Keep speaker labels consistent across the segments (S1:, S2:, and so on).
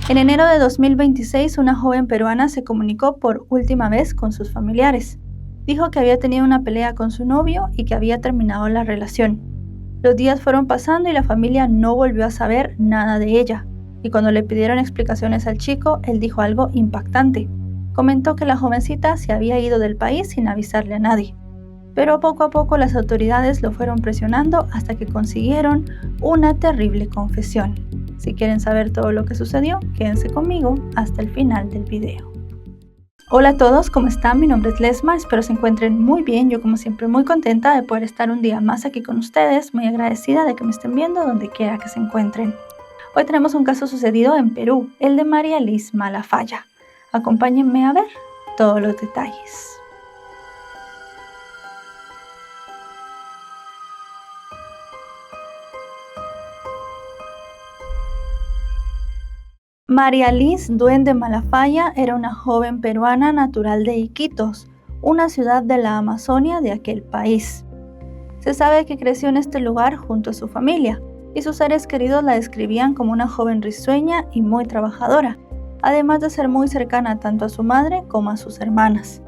S1: En enero de 2026, una joven peruana se comunicó por última vez con sus familiares. Dijo que había tenido una pelea con su novio y que había terminado la relación. Los días fueron pasando y la familia no volvió a saber nada de ella. Y cuando le pidieron explicaciones al chico, él dijo algo impactante. Comentó que la jovencita se había ido del país sin avisarle a nadie. Pero poco a poco las autoridades lo fueron presionando hasta que consiguieron una terrible confesión. Si quieren saber todo lo que sucedió, quédense conmigo hasta el final del video. Hola a todos, ¿cómo están? Mi nombre es Lesma, espero se encuentren muy bien. Yo como siempre muy contenta de poder estar un día más aquí con ustedes, muy agradecida de que me estén viendo donde quiera que se encuentren. Hoy tenemos un caso sucedido en Perú, el de María Liz Malafaya. Acompáñenme a ver todos los detalles. María Liz Duende Malafaya era una joven peruana natural de Iquitos, una ciudad de la Amazonia de aquel país. Se sabe que creció en este lugar junto a su familia, y sus seres queridos la describían como una joven risueña y muy trabajadora, además de ser muy cercana tanto a su madre como a sus hermanas.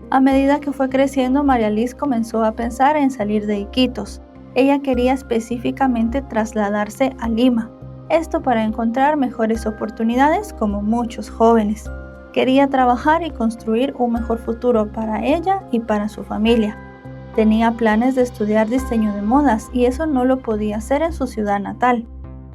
S1: A medida que fue creciendo, María Liz comenzó a pensar en salir de Iquitos. Ella quería específicamente trasladarse a Lima. Esto para encontrar mejores oportunidades como muchos jóvenes. Quería trabajar y construir un mejor futuro para ella y para su familia. Tenía planes de estudiar diseño de modas y eso no lo podía hacer en su ciudad natal.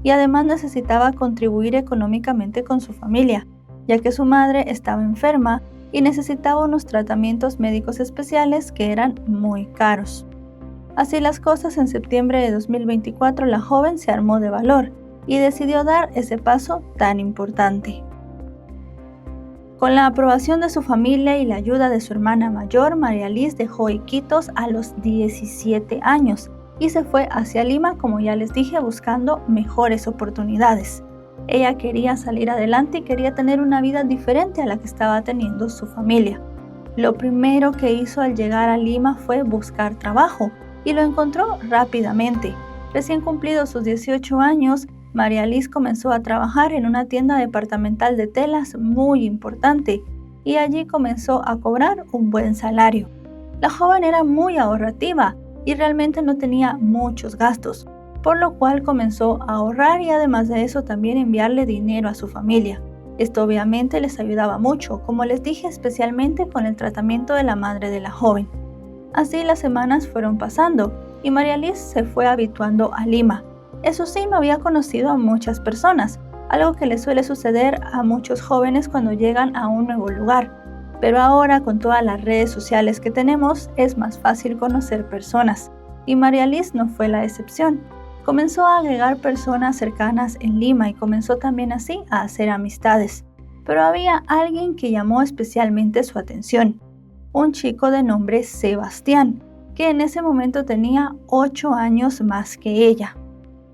S1: Y además necesitaba contribuir económicamente con su familia, ya que su madre estaba enferma y necesitaba unos tratamientos médicos especiales que eran muy caros. Así las cosas, en septiembre de 2024 la joven se armó de valor y decidió dar ese paso tan importante. Con la aprobación de su familia y la ayuda de su hermana mayor, María Liz dejó Iquitos a los 17 años y se fue hacia Lima, como ya les dije, buscando mejores oportunidades. Ella quería salir adelante y quería tener una vida diferente a la que estaba teniendo su familia. Lo primero que hizo al llegar a Lima fue buscar trabajo y lo encontró rápidamente. Recién cumplidos sus 18 años, María Liz comenzó a trabajar en una tienda departamental de telas muy importante y allí comenzó a cobrar un buen salario. La joven era muy ahorrativa y realmente no tenía muchos gastos, por lo cual comenzó a ahorrar y además de eso también enviarle dinero a su familia. Esto obviamente les ayudaba mucho, como les dije, especialmente con el tratamiento de la madre de la joven. Así las semanas fueron pasando y María Liz se fue habituando a Lima. Eso sí, no había conocido a muchas personas, algo que le suele suceder a muchos jóvenes cuando llegan a un nuevo lugar. Pero ahora, con todas las redes sociales que tenemos, es más fácil conocer personas. Y María Liz no fue la excepción. Comenzó a agregar personas cercanas en Lima y comenzó también así a hacer amistades. Pero había alguien que llamó especialmente su atención. Un chico de nombre Sebastián, que en ese momento tenía 8 años más que ella.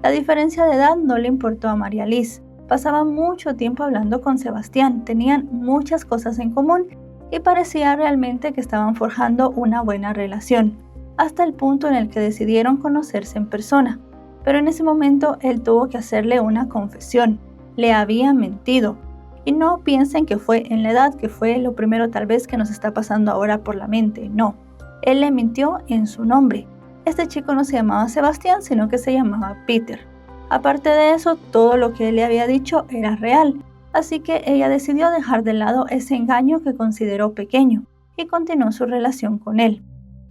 S1: La diferencia de edad no le importó a María Liz. Pasaba mucho tiempo hablando con Sebastián, tenían muchas cosas en común y parecía realmente que estaban forjando una buena relación, hasta el punto en el que decidieron conocerse en persona. Pero en ese momento él tuvo que hacerle una confesión. Le había mentido. Y no piensen que fue en la edad, que fue lo primero tal vez que nos está pasando ahora por la mente. No, él le mintió en su nombre. Este chico no se llamaba Sebastián, sino que se llamaba Peter. Aparte de eso, todo lo que él le había dicho era real, así que ella decidió dejar de lado ese engaño que consideró pequeño y continuó su relación con él.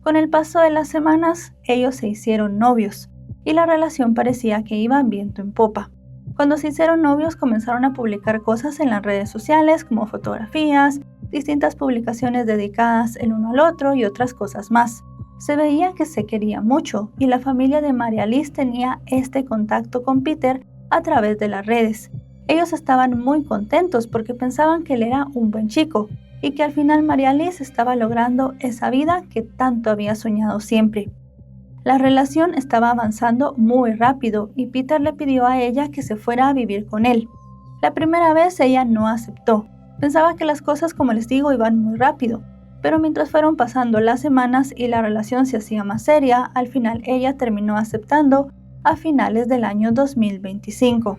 S1: Con el paso de las semanas, ellos se hicieron novios y la relación parecía que iba viento en popa. Cuando se hicieron novios, comenzaron a publicar cosas en las redes sociales como fotografías, distintas publicaciones dedicadas el uno al otro y otras cosas más. Se veía que se quería mucho y la familia de María Liz tenía este contacto con Peter a través de las redes. Ellos estaban muy contentos porque pensaban que él era un buen chico y que al final María Liz estaba logrando esa vida que tanto había soñado siempre. La relación estaba avanzando muy rápido y Peter le pidió a ella que se fuera a vivir con él. La primera vez ella no aceptó. Pensaba que las cosas, como les digo, iban muy rápido. Pero mientras fueron pasando las semanas y la relación se hacía más seria, al final ella terminó aceptando a finales del año 2025.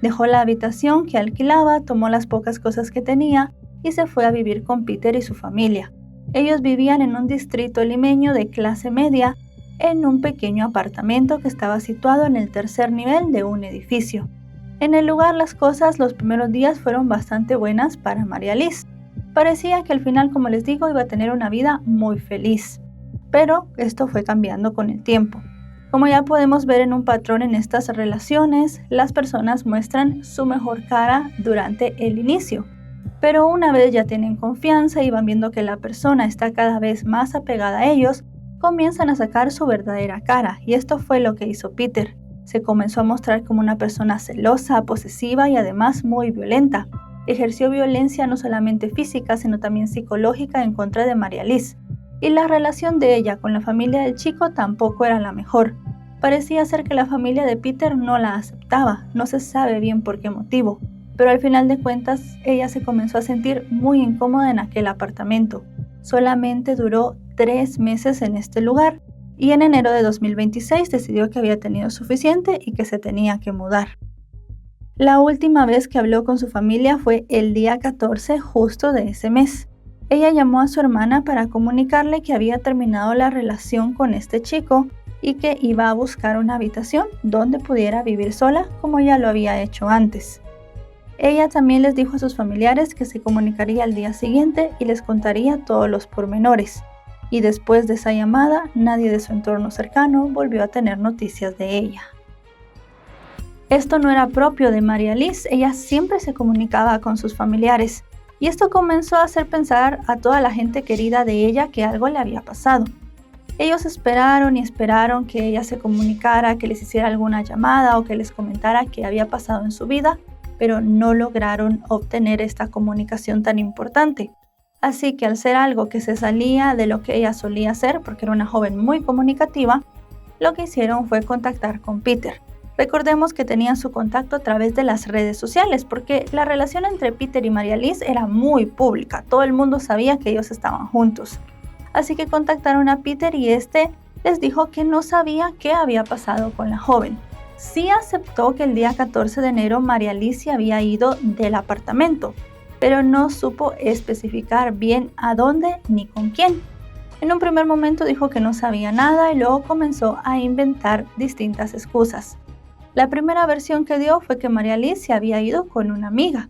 S1: Dejó la habitación que alquilaba, tomó las pocas cosas que tenía y se fue a vivir con Peter y su familia. Ellos vivían en un distrito limeño de clase media, en un pequeño apartamento que estaba situado en el tercer nivel de un edificio. En el lugar las cosas los primeros días fueron bastante buenas para María Liz. Parecía que al final, como les digo, iba a tener una vida muy feliz. Pero esto fue cambiando con el tiempo. Como ya podemos ver en un patrón en estas relaciones, las personas muestran su mejor cara durante el inicio. Pero una vez ya tienen confianza y van viendo que la persona está cada vez más apegada a ellos, comienzan a sacar su verdadera cara. Y esto fue lo que hizo Peter. Se comenzó a mostrar como una persona celosa, posesiva y además muy violenta. Ejerció violencia no solamente física, sino también psicológica en contra de María Liz. Y la relación de ella con la familia del chico tampoco era la mejor. Parecía ser que la familia de Peter no la aceptaba, no se sabe bien por qué motivo, pero al final de cuentas ella se comenzó a sentir muy incómoda en aquel apartamento. Solamente duró 3 meses en este lugar y en enero de 2026 decidió que había tenido suficiente y que se tenía que mudar. La última vez que habló con su familia fue el día 14 justo de ese mes. Ella llamó a su hermana para comunicarle que había terminado la relación con este chico y que iba a buscar una habitación donde pudiera vivir sola como ya lo había hecho antes. Ella también les dijo a sus familiares que se comunicaría al día siguiente y les contaría todos los pormenores. Y después de esa llamada, nadie de su entorno cercano volvió a tener noticias de ella. Esto no era propio de María Liz, ella siempre se comunicaba con sus familiares. Y esto comenzó a hacer pensar a toda la gente querida de ella que algo le había pasado. Ellos esperaron y esperaron que ella se comunicara, que les hiciera alguna llamada o que les comentara qué había pasado en su vida, pero no lograron obtener esta comunicación tan importante. Así que al ser algo que se salía de lo que ella solía hacer, porque era una joven muy comunicativa, lo que hicieron fue contactar con Peter. Recordemos que tenían su contacto a través de las redes sociales, porque la relación entre Peter y María Liz era muy pública, todo el mundo sabía que ellos estaban juntos. Así que contactaron a Peter y este les dijo que no sabía qué había pasado con la joven. Sí aceptó que el día 14 de enero María Liz se había ido del apartamento, pero no supo especificar bien a dónde ni con quién. En un primer momento dijo que no sabía nada y luego comenzó a inventar distintas excusas. La primera versión que dio fue que María Liz se había ido con una amiga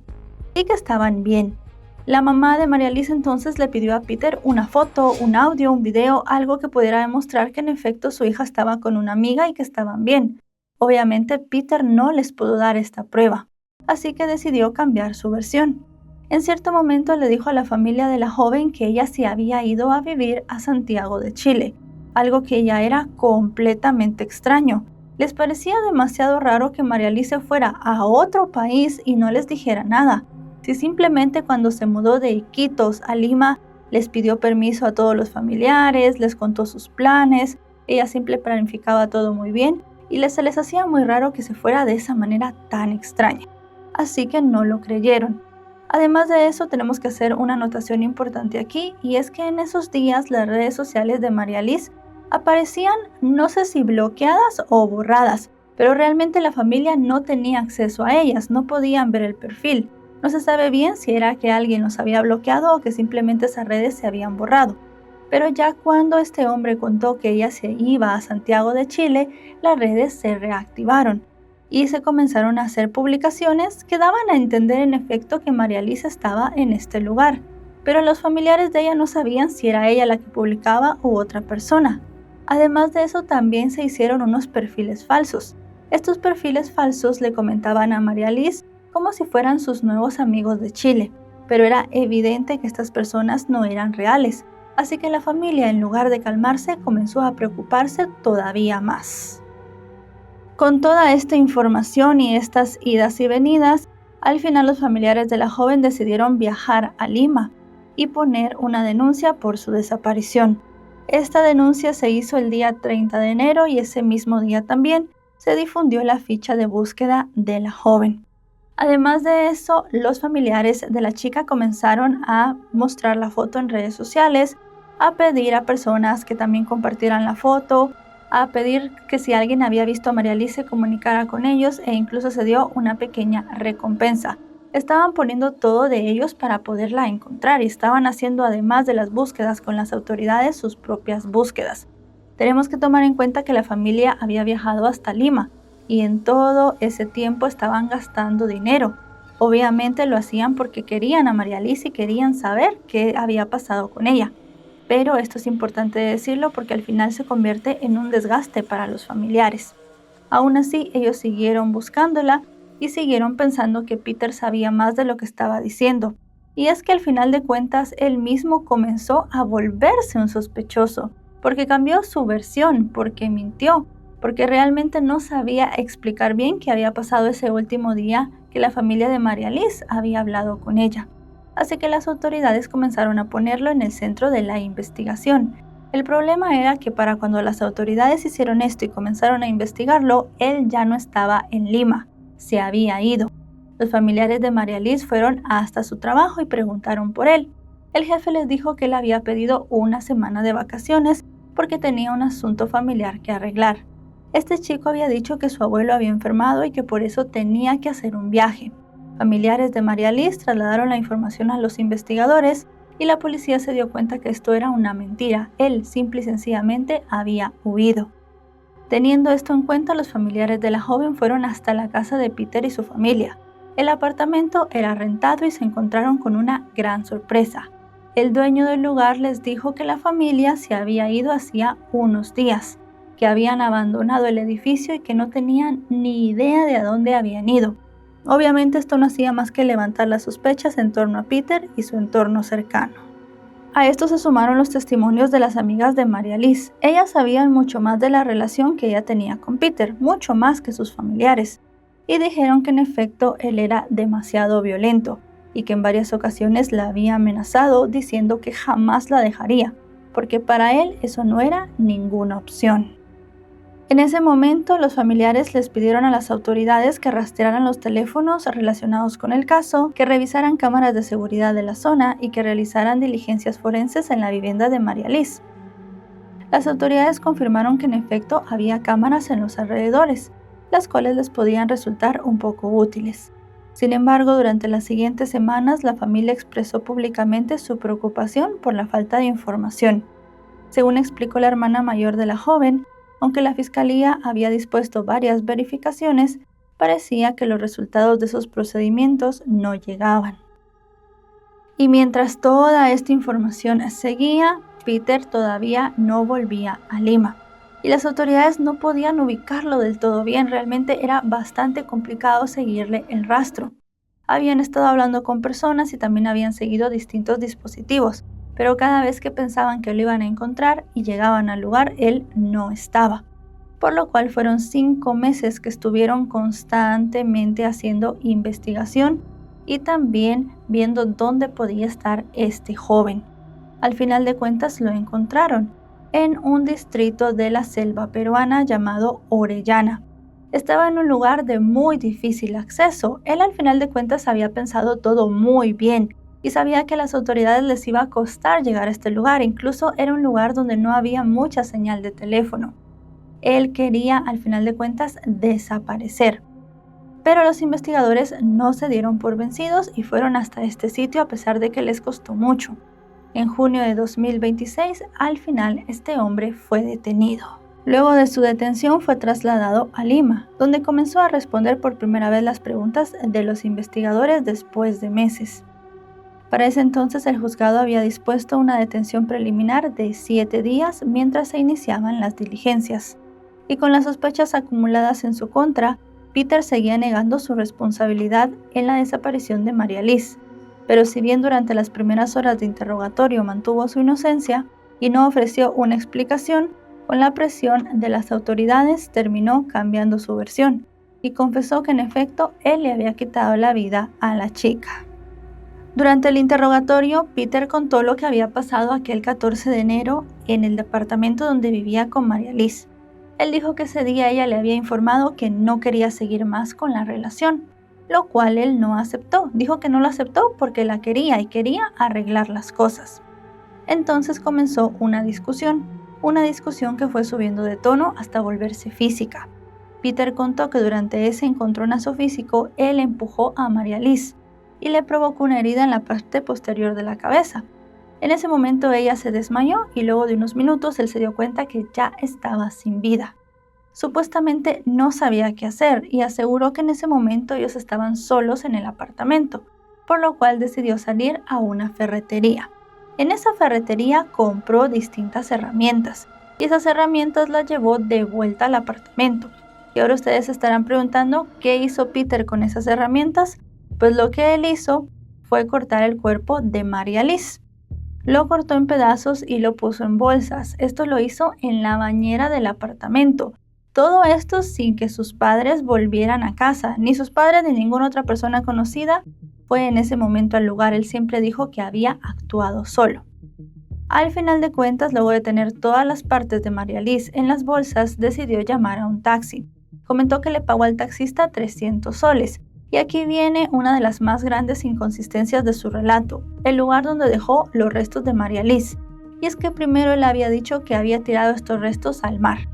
S1: y que estaban bien. La mamá de María Liz entonces le pidió a Peter una foto, un audio, un video, algo que pudiera demostrar que en efecto su hija estaba con una amiga y que estaban bien. Obviamente Peter no les pudo dar esta prueba, así que decidió cambiar su versión. En cierto momento le dijo a la familia de la joven que ella se había ido a vivir a Santiago de Chile, algo que ya era completamente extraño. Les parecía demasiado raro que María Liz se fuera a otro país y no les dijera nada. Si simplemente cuando se mudó de Iquitos a Lima les pidió permiso a todos los familiares, les contó sus planes, ella siempre planificaba todo muy bien y se les hacía muy raro que se fuera de esa manera tan extraña. Así que no lo creyeron. Además de eso, tenemos que hacer una anotación importante aquí y es que en esos días las redes sociales de María Liz aparecían, no sé si bloqueadas o borradas, pero realmente la familia no tenía acceso a ellas, no podían ver el perfil. No se sabe bien si era que alguien los había bloqueado o que simplemente esas redes se habían borrado. Pero ya cuando este hombre contó que ella se iba a Santiago de Chile, las redes se reactivaron y se comenzaron a hacer publicaciones que daban a entender en efecto que María Liz estaba en este lugar. Pero los familiares de ella no sabían si era ella la que publicaba u otra persona. Además de eso, también se hicieron unos perfiles falsos. Estos perfiles falsos le comentaban a María Liz como si fueran sus nuevos amigos de Chile, pero era evidente que estas personas no eran reales, así que la familia, en lugar de calmarse, comenzó a preocuparse todavía más. Con toda esta información y estas idas y venidas, al final los familiares de la joven decidieron viajar a Lima y poner una denuncia por su desaparición. Esta denuncia se hizo el día 30 de enero y ese mismo día también se difundió la ficha de búsqueda de la joven. Además de eso, los familiares de la chica comenzaron a mostrar la foto en redes sociales, a pedir a personas que también compartieran la foto, a pedir que si alguien había visto a María Liz se comunicara con ellos e incluso se dio una pequeña recompensa. Estaban poniendo todo de ellos para poderla encontrar y estaban haciendo, además de las búsquedas con las autoridades, sus propias búsquedas. Tenemos que tomar en cuenta que la familia había viajado hasta Lima y en todo ese tiempo estaban gastando dinero. Obviamente lo hacían porque querían a María Liz y querían saber qué había pasado con ella. Pero esto es importante decirlo porque al final se convierte en un desgaste para los familiares. Aún así, ellos siguieron buscándola y siguieron pensando que Peter sabía más de lo que estaba diciendo. Y es que al final de cuentas, él mismo comenzó a volverse un sospechoso, porque cambió su versión, porque mintió, porque realmente no sabía explicar bien qué había pasado ese último día que la familia de María Liz había hablado con ella. Así que las autoridades comenzaron a ponerlo en el centro de la investigación. El problema era que para cuando las autoridades hicieron esto y comenzaron a investigarlo, él ya no estaba en Lima, se había ido. Los familiares de María Liz fueron hasta su trabajo y preguntaron por él. El jefe les dijo que él había pedido una semana de vacaciones porque tenía un asunto familiar que arreglar. Este chico había dicho que su abuelo había enfermado y que por eso tenía que hacer un viaje. Familiares de María Liz trasladaron la información a los investigadores y la policía se dio cuenta que esto era una mentira. Él simple y sencillamente había huido. Teniendo esto en cuenta, los familiares de la joven fueron hasta la casa de Peter y su familia. El apartamento era rentado y se encontraron con una gran sorpresa. El dueño del lugar les dijo que la familia se había ido hacía unos días, que habían abandonado el edificio y que no tenían ni idea de a dónde habían ido. Obviamente esto no hacía más que levantar las sospechas en torno a Peter y su entorno cercano. A esto se sumaron los testimonios de las amigas de María Liz. Ellas sabían mucho más de la relación que ella tenía con Peter, mucho más que sus familiares, y dijeron que en efecto él era demasiado violento y que en varias ocasiones la había amenazado diciendo que jamás la dejaría, porque para él eso no era ninguna opción. En ese momento, los familiares les pidieron a las autoridades que rastrearan los teléfonos relacionados con el caso, que revisaran cámaras de seguridad de la zona y que realizaran diligencias forenses en la vivienda de María Liz. Las autoridades confirmaron que en efecto había cámaras en los alrededores, las cuales les podían resultar un poco útiles. Sin embargo, durante las siguientes semanas, la familia expresó públicamente su preocupación por la falta de información. Según explicó la hermana mayor de la joven, aunque la fiscalía había dispuesto varias verificaciones, parecía que los resultados de esos procedimientos no llegaban. Y mientras toda esta información seguía, Peter todavía no volvía a Lima. Y las autoridades no podían ubicarlo del todo bien, realmente era bastante complicado seguirle el rastro. Habían estado hablando con personas y también habían seguido distintos dispositivos, pero cada vez que pensaban que lo iban a encontrar y llegaban al lugar, él no estaba. Por lo cual fueron 5 meses que estuvieron constantemente haciendo investigación y también viendo dónde podía estar este joven. Al final de cuentas lo encontraron en un distrito de la selva peruana llamado Orellana. Estaba en un lugar de muy difícil acceso. Él al final de cuentas había pensado todo muy bien y sabía que a las autoridades les iba a costar llegar a este lugar. Incluso era un lugar donde no había mucha señal de teléfono. Él quería al final de cuentas desaparecer. Pero los investigadores no se dieron por vencidos y fueron hasta este sitio a pesar de que les costó mucho. En junio de 2026, al final, este hombre fue detenido. Luego de su detención fue trasladado a Lima, donde comenzó a responder por primera vez las preguntas de los investigadores después de meses. Para ese entonces el juzgado había dispuesto una detención preliminar de 7 días mientras se iniciaban las diligencias. Y con las sospechas acumuladas en su contra, Peter seguía negando su responsabilidad en la desaparición de María Liz. Pero si bien durante las primeras horas de interrogatorio mantuvo su inocencia y no ofreció una explicación, con la presión de las autoridades terminó cambiando su versión y confesó que en efecto él le había quitado la vida a la chica. Durante el interrogatorio, Peter contó lo que había pasado aquel 14 de enero en el departamento donde vivía con María Liz. Él dijo que ese día ella le había informado que no quería seguir más con la relación, lo cual él no aceptó. Dijo que no lo aceptó porque la quería y quería arreglar las cosas. Entonces comenzó una discusión. una discusión que fue subiendo de tono hasta volverse física. Peter contó que durante ese encontronazo físico, él empujó a María Liz y le provocó una herida en la parte posterior de la cabeza. En ese momento ella se desmayó y luego de unos minutos él se dio cuenta que ya estaba sin vida. Supuestamente no sabía qué hacer y aseguró que en ese momento ellos estaban solos en el apartamento, por lo cual decidió salir a una ferretería. En esa ferretería compró distintas herramientas y esas herramientas las llevó de vuelta al apartamento. Y ahora ustedes se estarán preguntando qué hizo Peter con esas herramientas. Pues lo que él hizo fue cortar el cuerpo de María Liz. Lo cortó en pedazos y lo puso en bolsas. Esto lo hizo en la bañera del apartamento. Todo esto sin que sus padres volvieran a casa. Ni sus padres ni ninguna otra persona conocida fue en ese momento al lugar. Él siempre dijo que había actuado solo. Al final de cuentas, luego de tener todas las partes de María Liz en las bolsas, decidió llamar a un taxi. Comentó que le pagó al taxista 300 soles. Y aquí viene una de las más grandes inconsistencias de su relato, el lugar donde dejó los restos de María Liz. Y es que primero él había dicho que había tirado estos restos al mar.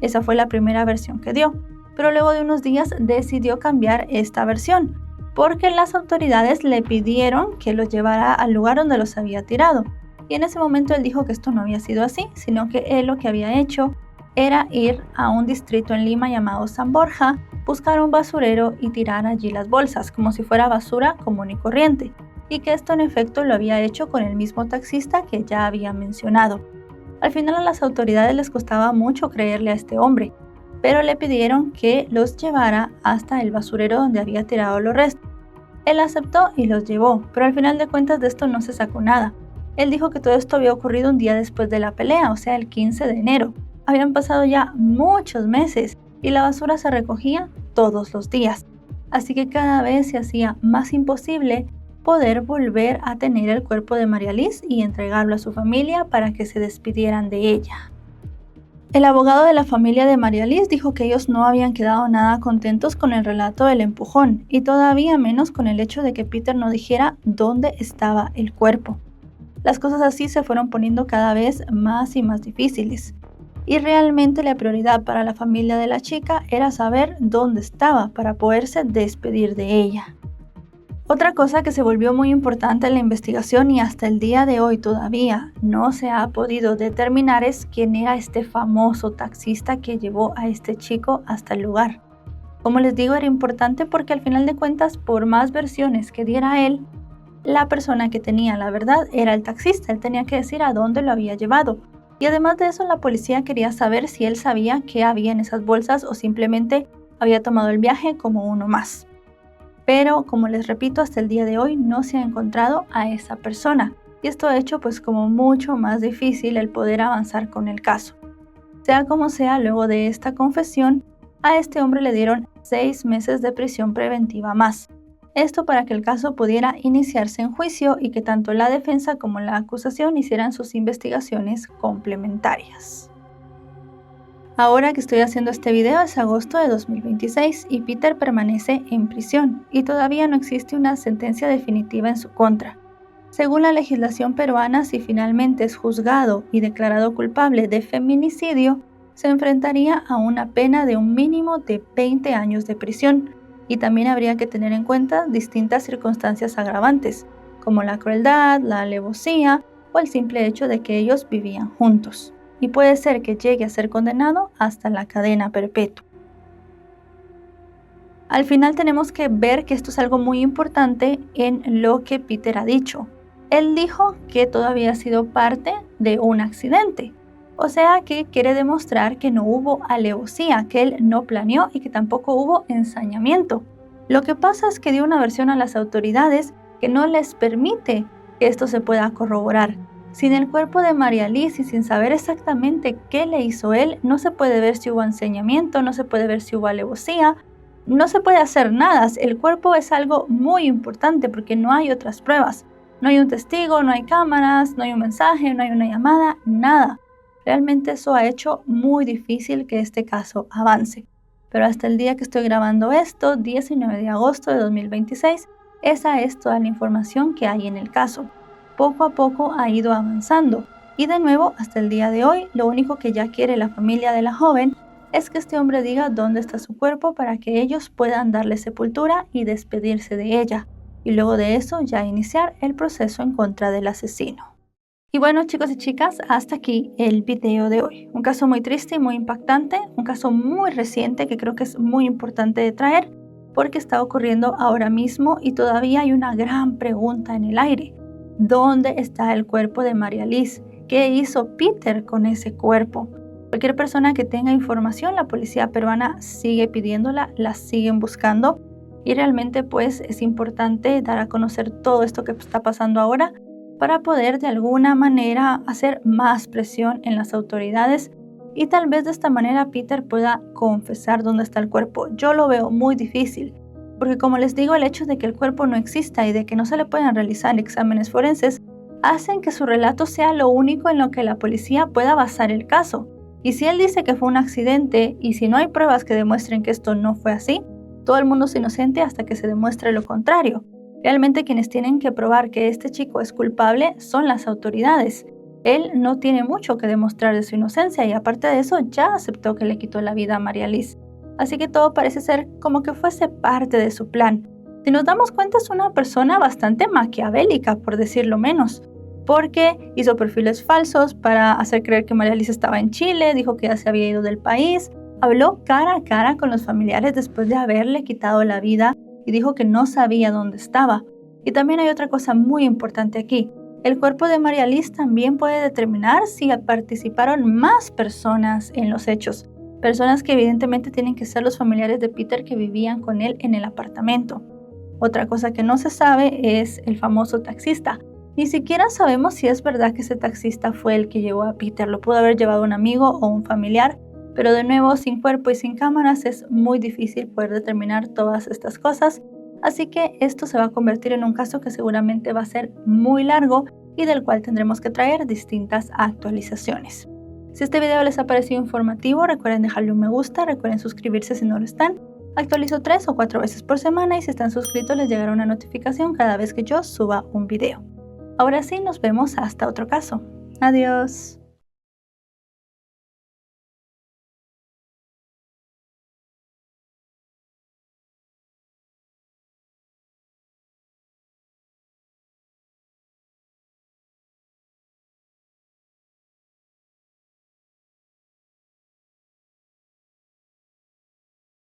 S1: Esa fue la primera versión que dio, pero luego de unos días decidió cambiar esta versión, porque las autoridades le pidieron que los llevara al lugar donde los había tirado. Y en ese momento él dijo que esto no había sido así, sino que él lo que había hecho era ir a un distrito en Lima llamado San Borja, buscar un basurero y tirar allí las bolsas, como si fuera basura común y corriente, y que esto en efecto lo había hecho con el mismo taxista que ya había mencionado. Al final a las autoridades les costaba mucho creerle a este hombre, pero le pidieron que los llevara hasta el basurero donde había tirado los restos. Él aceptó y los llevó, pero al final de cuentas de esto no se sacó nada. Él dijo que todo esto había ocurrido un día después de la pelea, o sea, el 15 de enero. Habían pasado ya muchos meses y la basura se recogía todos los días. Así que cada vez se hacía más imposible poder volver a tener el cuerpo de María Liz y entregarlo a su familia para que se despidieran de ella. El abogado de la familia de María Liz dijo que ellos no habían quedado nada contentos con el relato del empujón y todavía menos con el hecho de que Peter no dijera dónde estaba el cuerpo. Las cosas así se fueron poniendo cada vez más y más difíciles. Y realmente la prioridad para la familia de la chica era saber dónde estaba para poderse despedir de ella. Otra cosa que se volvió muy importante en la investigación y hasta el día de hoy todavía no se ha podido determinar es quién era este famoso taxista que llevó a este chico hasta el lugar. Como les digo, era importante porque al final de cuentas, por más versiones que diera él, la persona que tenía la verdad era el taxista. Él tenía que decir a dónde lo había llevado. Y además de eso, la policía quería saber si él sabía qué había en esas bolsas o simplemente había tomado el viaje como uno más. Pero, como les repito, hasta el día de hoy no se ha encontrado a esa persona. Y esto ha hecho pues como mucho más difícil el poder avanzar con el caso. Sea como sea, luego de esta confesión, a este hombre le dieron 6 meses de prisión preventiva más. Esto para que el caso pudiera iniciarse en juicio y que tanto la defensa como la acusación hicieran sus investigaciones complementarias. Ahora que estoy haciendo este video es agosto de 2026 y Peter permanece en prisión y todavía no existe una sentencia definitiva en su contra. Según la legislación peruana, si finalmente es juzgado y declarado culpable de feminicidio, se enfrentaría a una pena de un mínimo de 20 años de prisión. Y también habría que tener en cuenta distintas circunstancias agravantes, como la crueldad, la alevosía o el simple hecho de que ellos vivían juntos. Y puede ser que llegue a ser condenado hasta la cadena perpetua. Al final tenemos que ver que esto es algo muy importante en lo que Peter ha dicho. Él dijo que todo había sido parte de un accidente. O sea que quiere demostrar que no hubo alevosía, que él no planeó y que tampoco hubo ensañamiento. Lo que pasa es que dio una versión a las autoridades que no les permite que esto se pueda corroborar. Sin el cuerpo de María Liz y sin saber exactamente qué le hizo él, no se puede ver si hubo ensañamiento, no se puede ver si hubo alevosía, no se puede hacer nada. El cuerpo es algo muy importante porque no hay otras pruebas. No hay un testigo, no hay cámaras, no hay un mensaje, no hay una llamada, nada. Realmente eso ha hecho muy difícil que este caso avance. Pero hasta el día que estoy grabando esto, 19 de agosto de 2026, esa es toda la información que hay en el caso. Poco a poco ha ido avanzando. Y de nuevo, hasta el día de hoy, lo único que ya quiere la familia de la joven es que este hombre diga dónde está su cuerpo para que ellos puedan darle sepultura y despedirse de ella. Y luego de eso ya iniciar el proceso en contra del asesino. Y bueno, chicos y chicas, hasta aquí el video de hoy. Un caso muy triste y muy impactante, un caso muy reciente que creo que es muy importante de traer porque está ocurriendo ahora mismo y todavía hay una gran pregunta en el aire. ¿Dónde está el cuerpo de María Liz? ¿Qué hizo Peter con ese cuerpo? Cualquier persona que tenga información, la policía peruana sigue pidiéndola, la siguen buscando y realmente pues es importante dar a conocer todo esto que está pasando ahora para poder de alguna manera hacer más presión en las autoridades y tal vez de esta manera Peter pueda confesar dónde está el cuerpo. Yo lo veo muy difícil porque como les digo, el hecho de que el cuerpo no exista y de que no se le puedan realizar exámenes forenses hacen que su relato sea lo único en lo que la policía pueda basar el caso. Y si él dice que fue un accidente y si no hay pruebas que demuestren que esto no fue así, todo el mundo es inocente hasta que se demuestre lo contrario. Realmente quienes tienen que probar que este chico es culpable son las autoridades. Él no tiene mucho que demostrar de su inocencia y aparte de eso ya aceptó que le quitó la vida a María Liz. Así que todo parece ser como que fuese parte de su plan. Si nos damos cuenta es una persona bastante maquiavélica, por decirlo menos, porque hizo perfiles falsos para hacer creer que María Liz estaba en Chile, dijo que ya se había ido del país, habló cara a cara con los familiares después de haberle quitado la vida y dijo que no sabía dónde estaba. Y también hay otra cosa muy importante aquí. El cuerpo de María Liz también puede determinar si participaron más personas en los hechos. Personas que evidentemente tienen que ser los familiares de Peter que vivían con él en el apartamento. Otra cosa que no se sabe es el famoso taxista. Ni siquiera sabemos si es verdad que ese taxista fue el que llevó a Peter. Lo pudo haber llevado un amigo o un familiar, pero de nuevo sin cuerpo y sin cámaras es muy difícil poder determinar todas estas cosas. Así que esto se va a convertir en un caso que seguramente va a ser muy largo y del cual tendremos que traer distintas actualizaciones. Si este video les ha parecido informativo, recuerden dejarle un me gusta, recuerden suscribirse si no lo están. Actualizo 3 o 4 veces por semana y si están suscritos les llegará una notificación cada vez que yo suba un video. Ahora sí, nos vemos hasta otro caso. Adiós.